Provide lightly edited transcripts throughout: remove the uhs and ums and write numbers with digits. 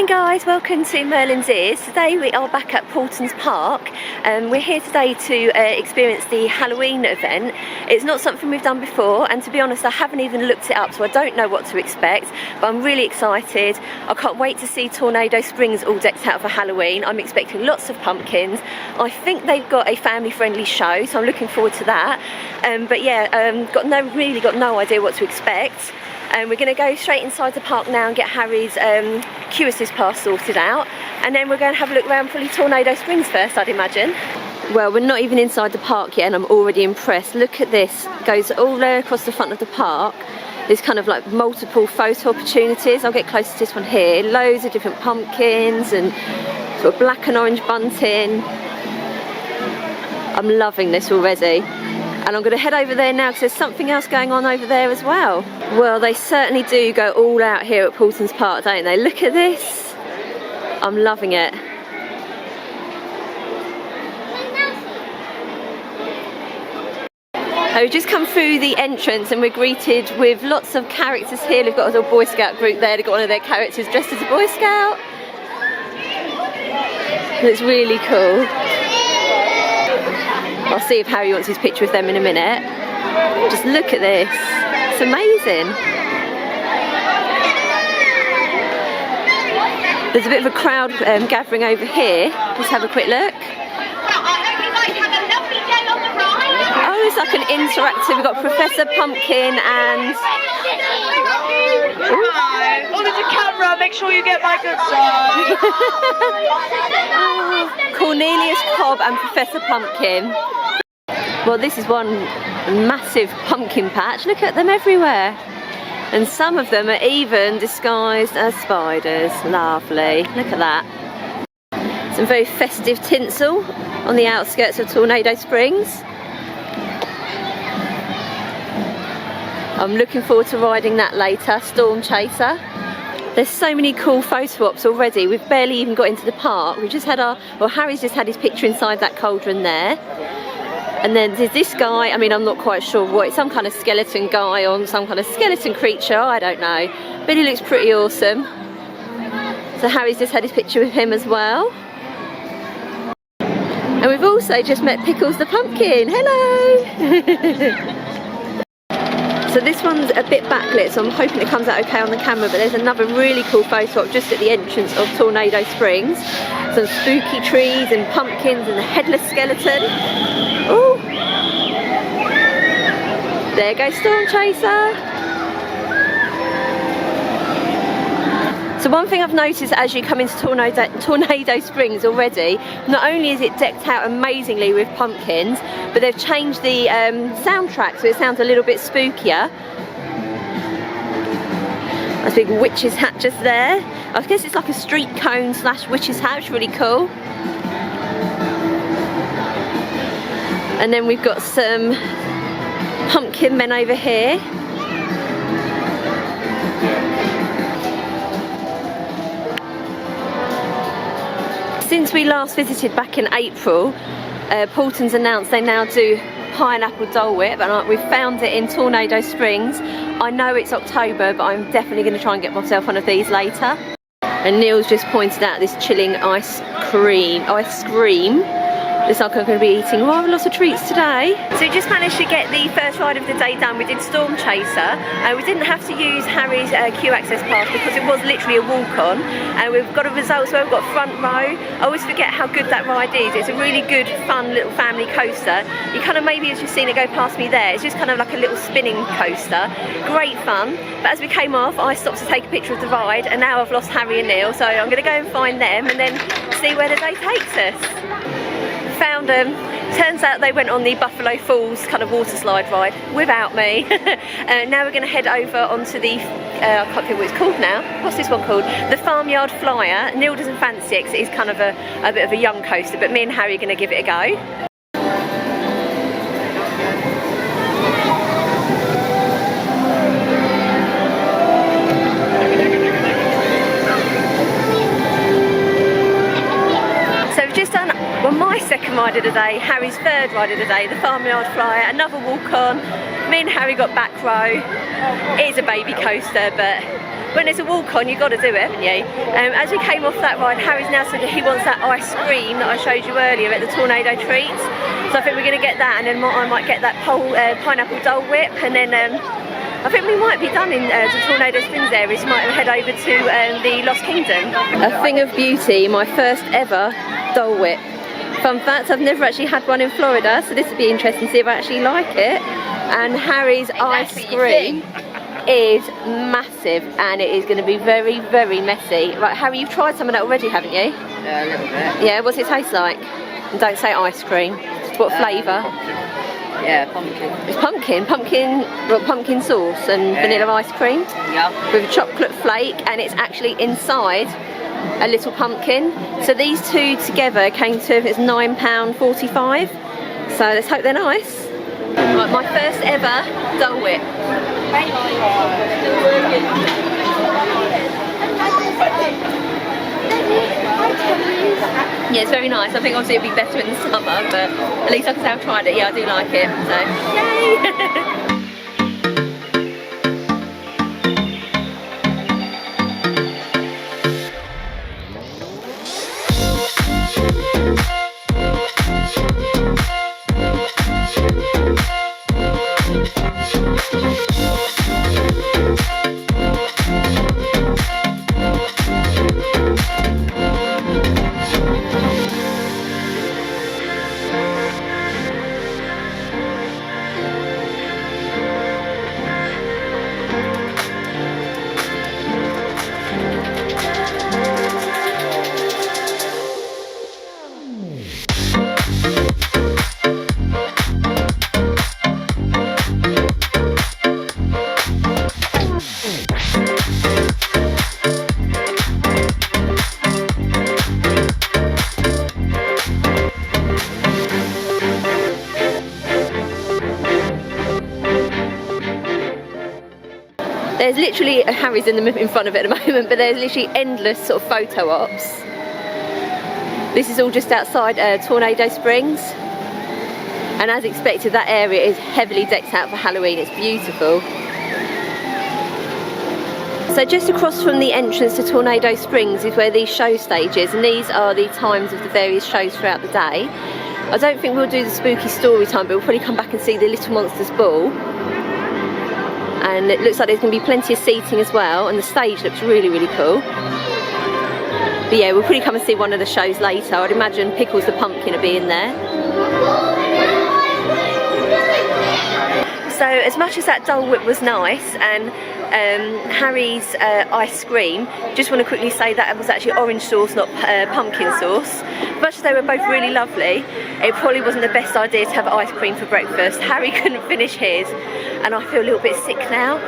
Morning guys, welcome to Merlin's Ears. Today we are back at Paultons Park and we're here today to experience the Halloween event. It's not something we've done before, and to be honest I haven't even looked it up, so I don't know what to expect, but I'm really excited. I can't wait to see Tornado Springs all decked out for Halloween. I'm expecting lots of pumpkins. I think they've got a family friendly show, so I'm looking forward to that. But yeah, really got no idea what to expect. We're going to go straight inside the park now and get Harry's QS's pass sorted out, and then we're going to have a look around probably Tornado Springs first, I'd imagine. Well, we're not even inside the park yet and I'm already impressed. Look at this, it goes all there across the front of the park. There's kind of like multiple photo opportunities. I'll get close to this one here. Loads of different pumpkins and sort of black and orange bunting. I'm loving this already. And I'm going to head over there now because there's something else going on over there as well. Well, they certainly do go all out here at Paultons Park, don't they? Look at this. I'm loving it. We've just come through the entrance and we're greeted with lots of characters here. They've got a little Boy Scout group there. They've got one of their characters dressed as a Boy Scout. It's really cool. I'll see if Harry wants his picture with them in a minute. Just look at this. It's amazing. There's a bit of a crowd gathering over here. Let's have a quick look. Oh, it's like an interactive. We've got Professor Pumpkin and... Oh, there's a camera. Make sure you get my good side. Cornelius Cobb and Professor Pumpkin. Well, this is one massive pumpkin patch. Look at them everywhere. And some of them are even disguised as spiders. Lovely. Look at that. Some very festive tinsel on the outskirts of Tornado Springs. I'm looking forward to riding that later. Storm Chaser. There's so many cool photo ops already. We've barely even got into the park. We've just had Harry's just had his picture inside that cauldron there. And then there's this guy, I mean, I'm not quite sure what, it's some kind of skeleton guy on some kind of skeleton creature, I don't know. But he looks pretty awesome. So Harry's just had his picture with him as well. And we've also just met Pickles the Pumpkin. Hello! So this one's a bit backlit, so I'm hoping it comes out okay on the camera, but there's another really cool photo op just at the entrance of Tornado Springs. Some spooky trees and pumpkins and a headless skeleton. Oh! There goes Storm Chaser. So one thing I've noticed as you come into Tornado Springs already, not only is it decked out amazingly with pumpkins, but they've changed the soundtrack so it sounds a little bit spookier. That's a big witch's hat just there. I guess it's like a street cone / witch's hat, it's really cool. And then we've got some pumpkin men over here. Since we last visited back in April, Paultons announced they now do pineapple Dole Whip, and we've found it in Tornado Springs. I know it's October, but I'm definitely going to try and get myself one of these later. And Neil's just pointed out this chilling ice cream. Looks like I'm going to be eating rather lots of treats today. So we just managed to get the first ride of the day done. We did Storm Chaser. We didn't have to use Harry's Q Access pass because it was literally a walk-on. And we've got a result, so we've got front row. I always forget how good that ride is. It's a really good, fun little family coaster. You kind of maybe as you've seen it go past me there, it's just kind of like a little spinning coaster. Great fun. But as we came off, I stopped to take a picture of the ride, and now I've lost Harry and Neil, so I'm going to go and find them and then see where the day takes us. Found them. Turns out they went on the Buffalo Falls kind of water slide ride without me. Now we're going to head over onto the, I can't think what it's called now. What's this one called? The Farmyard Flyer. Neil doesn't fancy it because it is kind of a bit of a young coaster, but me and Harry are going to give it a go. My second ride of the day, Harry's third ride of the day, the Farmyard Flyer, another walk on. Me and Harry got back row. It is a baby coaster, but when there's a walk on, you've got to do it, haven't you? As we came off that ride, Harry's now said that he wants that ice cream that I showed you earlier at the Tornado Treats. So I think we're going to get that, and then I might get that pineapple Dole Whip, and then I think we might be done in the Tornado Springs area. We might head over to the Lost Kingdom. A thing of beauty, my first ever Dole Whip. Fun fact, I've never actually had one in Florida, so this would be interesting to see if I actually like it. And Harry's ice cream is massive, and it is going to be very, very messy. Right, Harry, you've tried some of that already, haven't you? Yeah, a little bit. Yeah, what's it taste like? And don't say ice cream. What flavour? Yeah, pumpkin. It's pumpkin sauce and vanilla ice cream. Yeah. With a chocolate flake, and it's actually inside a little pumpkin. So these two together came to, it's £9.45. So let's hope they're nice. Right, my first ever Dole Whip. Yeah, it's very nice. I think obviously it'll be better in the summer, but at least I can say I've tried it. Yeah, I do like it. So, yay! There's literally, Harry's in front of it at the moment, but there's literally endless sort of photo ops. This is all just outside Tornado Springs. And as expected, that area is heavily decked out for Halloween. It's beautiful. So just across from the entrance to Tornado Springs is where these show stages, and these are the times of the various shows throughout the day. I don't think we'll do the spooky story time, but we'll probably come back and see the Little Monsters Ball. And it looks like there's going to be plenty of seating as well, and the stage looks really, really cool. But yeah, we'll probably come and see one of the shows later. I'd imagine Pickles the Pumpkin will be in there. So as much as that Dole Whip was nice, and Harry's ice cream, just want to quickly say that was actually orange sauce, not pumpkin sauce. As much as they were both really lovely, it probably wasn't the best idea to have ice cream for breakfast. Harry couldn't finish his, and I feel a little bit sick now,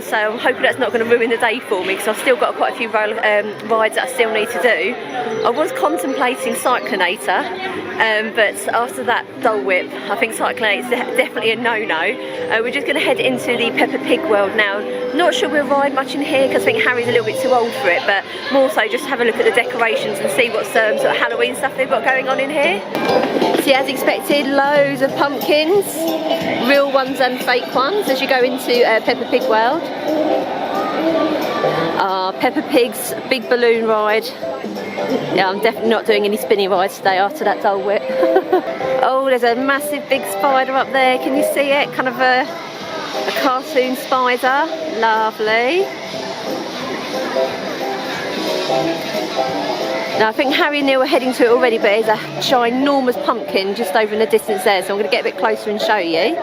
so I'm hoping that's not going to ruin the day for me, because I've still got quite a few rides that I still need to do. I was contemplating Cyclonator, but after that Dole Whip, I think Cyclonator is definitely a no-no. We're just going to head into the Peppa Pig world now. Not sure we'll ride much in here, because I think Harry's a little bit too old for it, but more so just have a look at the decorations and see what sort of Halloween stuff they've got going on in here. See, as expected, loads of pumpkins, real ones and fake ones, as you go into Peppa Pig world. Peppa Pig's big balloon ride. Yeah, I'm definitely not doing any spinning rides today after that Dole Whip. Oh, there's a massive big spider up there. Can you see it? Kind of a cartoon spider. Lovely. Now I think Harry and Neil are heading to it already, but there's a ginormous pumpkin just over in the distance there, so I'm going to get a bit closer and show you.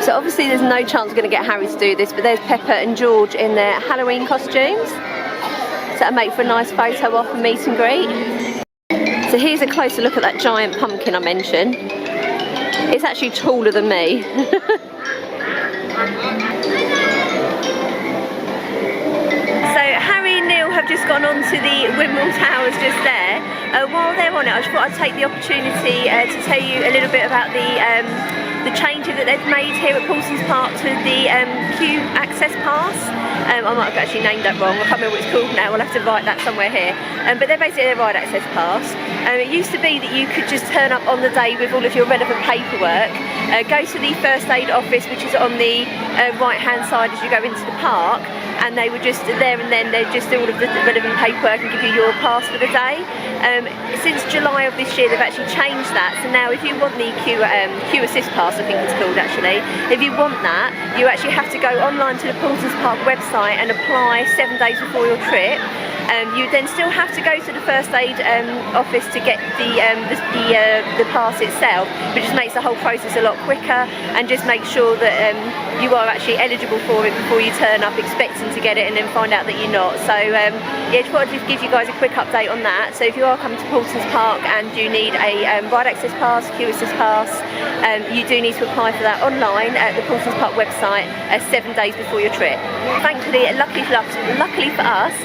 So obviously there's no chance we're going to get Harry to do this, but there's Peppa and George in their Halloween costumes. So that'll make for a nice photo op and meet and greet. So here's a closer look at that giant pumpkin I mentioned. It's actually taller than me. So Harry and Neil have just gone on to the windmill towers just there. While they're on it, I just thought I'd take the opportunity to tell you a little bit about the changes that they've made here at Paulton Parks with the queue access pass. I might have actually named that wrong, I can't remember what it's called now, we'll have to write that somewhere here. But they're basically their ride access pass. It used to be that you could just turn up on the day with all of your relevant paperwork, go to the first aid office, which is on the right hand side as you go into the park, and they would just there and then they'd just do all of the relevant paperwork and give you your pass for the day. Since July of this year they've actually changed that, so now if you want the Q Assist pass, I think it's called actually, if you want that you actually have to go online to the Paultons Park website and apply 7 days before your trip. You then still have to go to the first aid office to get the pass itself, but just makes the whole process a lot quicker and just make sure that you are actually eligible for it before you turn up expecting to get it and then find out that you're not. So yeah, just wanted to give you guys a quick update on that. So if you are coming to Paultons Park and you need a ride access pass, Q Assist pass, you do need to apply for that online at the Paultons Park website 7 days before your trip. Thankfully, luckily for us,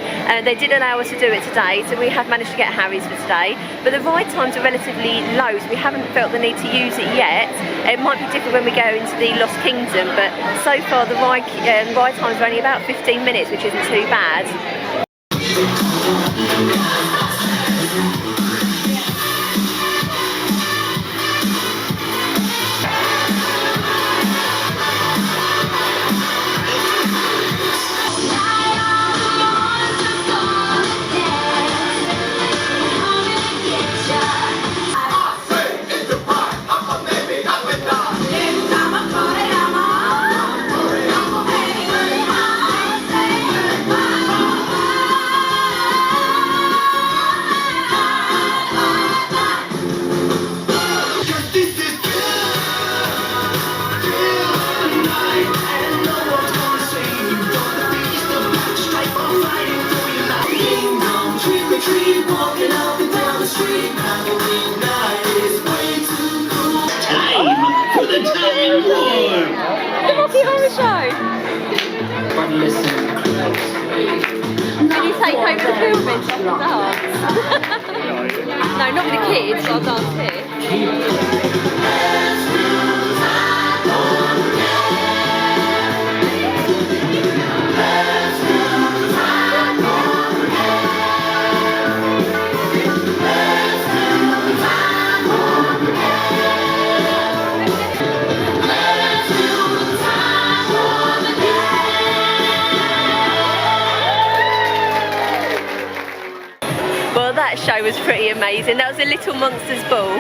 they did allow us to do it today, so we have managed to get Harry's for today, but the ride times are relatively low, so we haven't felt the need to use it yet. It might be different when we go into the Lost Kingdom, but so far the ride times are only about 15 minutes, which isn't too bad. Can you take over the filming so I can dance? No, not with the kids, I'll dance here. That show was pretty amazing. That was a Little Monsters ball.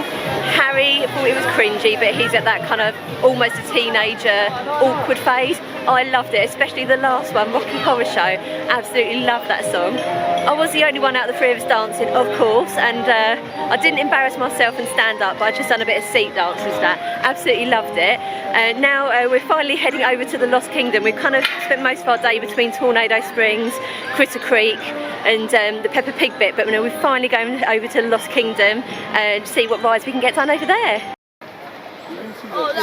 Harry thought it was cringy, but he's at that kind of almost a teenager awkward phase. I loved it, especially the last one, Rocky Horror Show. Absolutely loved that song. I was the only one out of the three of us dancing, of course, and I didn't embarrass myself and stand up, but I just done a bit of seat dance with that. Absolutely loved it. Now we're finally heading over to the Lost Kingdom. We've kind of spent most of our day between Tornado Springs, Critter Creek and the Peppa Pig bit, but we're finally going over to the Lost Kingdom to see what rides we can get done over there.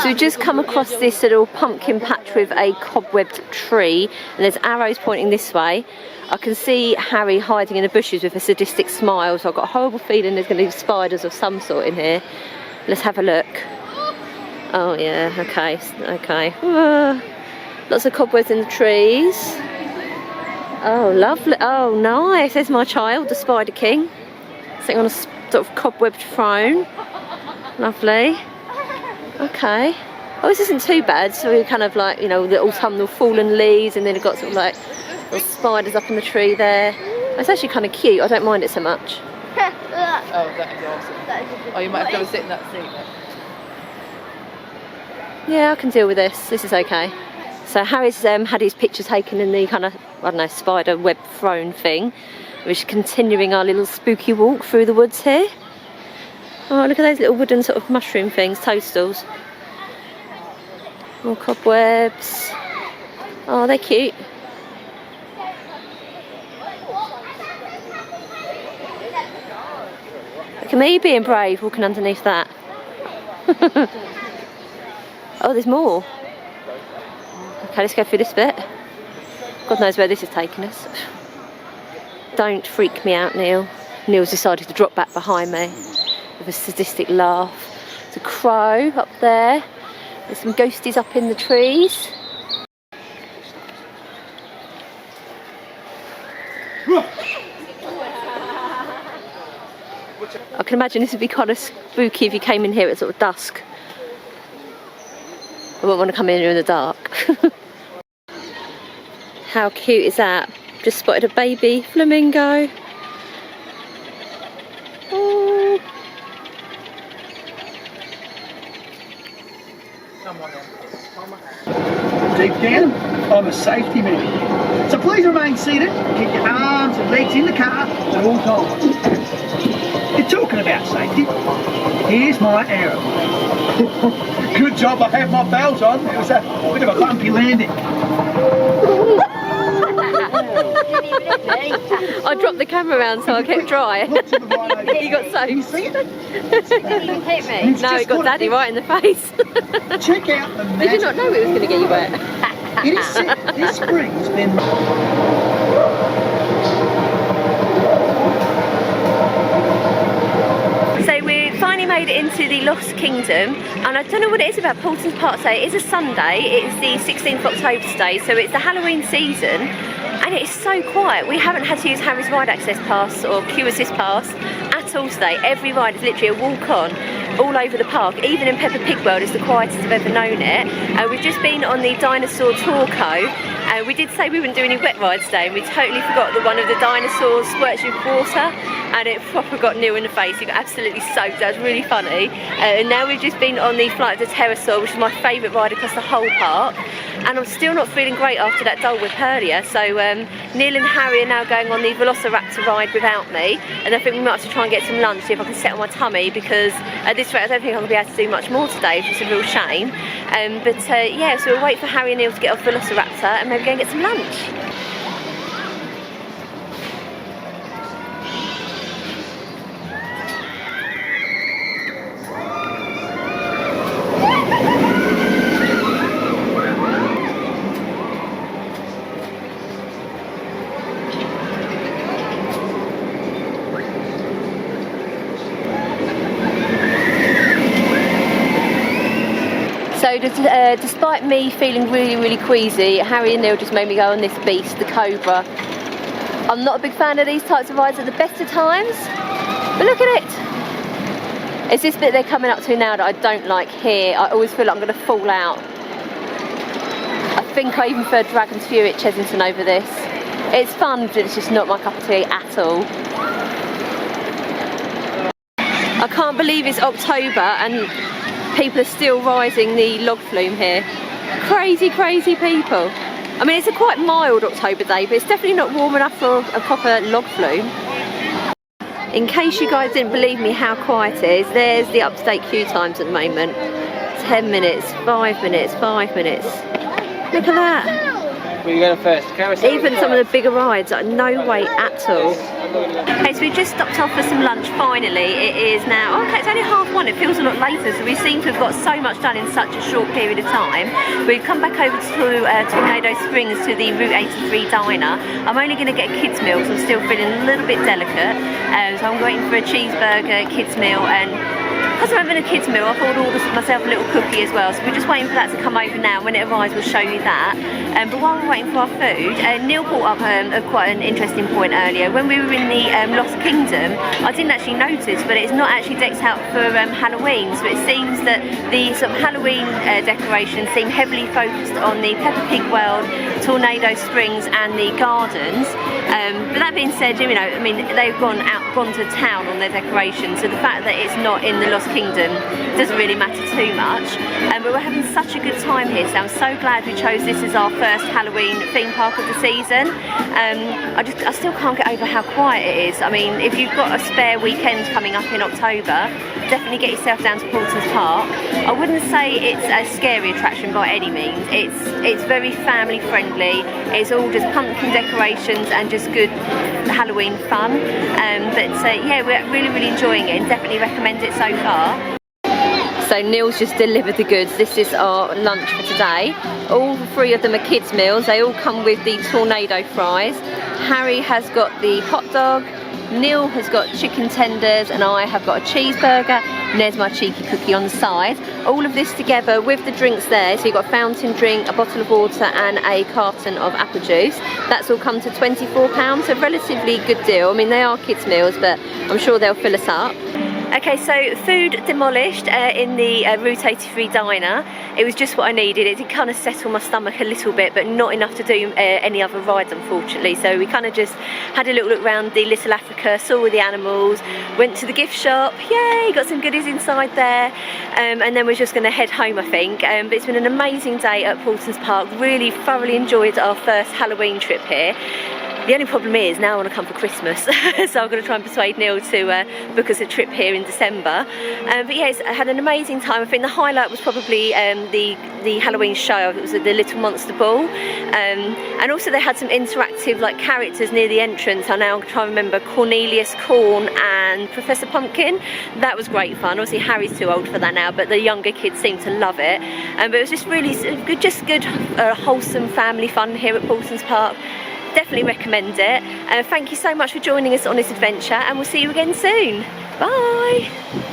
So we've just come across this little pumpkin patch with a cobwebbed tree, and there's arrows pointing this way. I can see Harry hiding in the bushes with a sadistic smile, so I've got a horrible feeling there's going to be spiders of some sort in here. Let's have a look. Oh yeah, okay. Lots of cobwebs in the trees. Oh lovely, oh nice, there's my child, the Spider King, sitting on a sort of cobwebbed throne. Lovely. Okay. Oh, this isn't too bad, so we're kind of like, you know, the autumnal fallen leaves, and then we've got sort of like little spiders up in the tree there. It's actually kind of cute, I don't mind it so much. Oh, that is awesome. Oh, you might have to go and sit in that seat. Yeah, I can deal with this. This is okay. So Harry's had his picture taken in the kind of, I don't know, spider web throne thing. We're just continuing our little spooky walk through the woods here. Oh, look at those little wooden sort of mushroom things, toadstools. More cobwebs. Oh, they're cute. Look at me being brave, walking underneath that. Oh, there's more. Okay, let's go through this bit. God knows where this is taking us. Don't freak me out, Neil. Neil's decided to drop back behind me with a sadistic laugh. There's a crow up there. There's some ghosties up in the trees. I can imagine this would be kind of spooky if you came in here at sort of dusk. I wouldn't want to come in here in the dark. How cute is that? Just spotted a baby flamingo. Oh. Deep down, I'm a safety man. So please remain seated, keep your arms and legs in the car at all times. You're talking about safety. Here's my arrow. Good job I had my belt on. It was a bit of a bumpy landing. I dropped the camera around so I kept dry. You got soaked. See it? Hit me. No, it got Daddy right in the face. Check out the magic. Did you not know it was going to get you wet? It is said this spring's been... So we finally made it into the Lost Kingdom, and I don't know what it is about Paulton Parks Day. It is a Sunday, it's the 16th of October today, so it's the Halloween season, and it's so quiet. We haven't had to use Harry's ride access pass or queue assist pass at all today. Every ride is literally a walk on all over the park. Even in Peppa Pig World, it's the quietest I've ever known it. We've just been on the Dinosaur Tourco. We did say we wouldn't do any wet rides today, and we totally forgot that one of the dinosaurs squirts with water, and it proper got Neil in the face. He got absolutely soaked. That was really funny. And now we've just been on the Flight of the Pterosaur, which is my favourite ride across the whole park. And I'm still not feeling great after that Dole Whip earlier, so Neil and Harry are now going on the Velociraptor ride without me, and I think we might have to try and get some lunch, see if I can settle my tummy, because at this rate I don't think I'm going to be able to do much more today, which is a real shame. Yeah, so we'll wait for Harry and Neil to get off Velociraptor and maybe go and get some lunch. So despite me feeling really queasy, Harry and Neil just made me go on this beast, the Cobra. I'm not a big fan of these types of rides at the best of times, but look at it. It's this bit they're coming up to now that I don't like here. I always feel like I'm going to fall out. I think I even prefer Dragon's Fury at Chesington over this. It's fun, but it's just not my cup of tea at all. I can't believe it's October and people are still rising the log flume here. Crazy people. I mean, it's a quite mild October day, but it's definitely not warm enough for a proper log flume. In case you guys didn't believe me how quiet it is, there's the upstate queue times at the moment. 10 minutes, 5 minutes, 5 minutes. Look at that. Where are you going first? Even some of the bigger rides, like no wait at all. Okay, so we just stopped off for some lunch finally. It is now, okay, it's only 1:30. It feels a lot later, so we seem to have got so much done in such a short period of time. We've come back over to Tornado Springs to the Route 83 diner. I'm only going to get a kids meal because I'm still feeling a little bit delicate. So I'm waiting for a cheeseburger, kids meal, and because I'm having a kids meal, I thought I'd order myself a little cookie as well. So we're just waiting for that to come over now. When it arrives, we'll show you that. But while we're waiting for our food, Neil brought up quite an interesting point earlier. When we were in the Lost Kingdom, I didn't actually notice, but it's not actually decked out for Halloween. So it seems that the sort of Halloween decorations seem heavily focused on the Peppa Pig World, Tornado Springs, and the gardens. But that being said, you know, I mean, they've gone to town on their decorations. So the fact that it's not in the Lost Kingdom doesn't really matter too much. But we're having such a good time here, so I'm so glad we chose this as our first Halloween theme park of the season. I still can't get over how quiet it is. I mean, if you've got a spare weekend coming up in October, definitely get yourself down to Paulton Park. I wouldn't say it's a scary attraction by any means. It's very family friendly. It's all just pumpkin decorations and just good Halloween fun. Yeah, we're really enjoying it and definitely recommend it so far. So Neil's just delivered the goods. This is our lunch for today. All three of them are kids meals. They all come with the tornado fries. Harry has got the hot dog, Neil has got chicken tenders, and I have got a cheeseburger, and there's my cheeky cookie on the side. All of this together with the drinks there, so you've got a fountain drink, a bottle of water and a carton of apple juice. That's all come to £24, so relatively good deal. I mean, they are kids meals, but I'm sure they'll fill us up. Okay, so food demolished in the Route 83 diner. It was just what I needed. It did kind of settle my stomach a little bit, but not enough to do any other rides, unfortunately. So we kind of just had a little look around the Little Africa, saw all the animals, went to the gift shop, yay, got some goodies inside there, and then we're just going to head home, I think. But it's been an amazing day at Paultons Park. Really thoroughly enjoyed our first Halloween trip here. The only problem is now I want to come for Christmas, so I'm going to try and persuade Neil to book us a trip here in December. But yes, I had an amazing time. I think the highlight was probably the Halloween show. It was the Little Monster Ball, and also they had some interactive like characters near the entrance. I now try and remember Cornelius Corn and Professor Pumpkin. That was great fun. Obviously Harry's too old for that now, but the younger kids seemed to love it. But it was just really good, wholesome family fun here at Paultons Park. Definitely recommend it. Thank you so much for joining us on this adventure, and we'll see you again soon. Bye.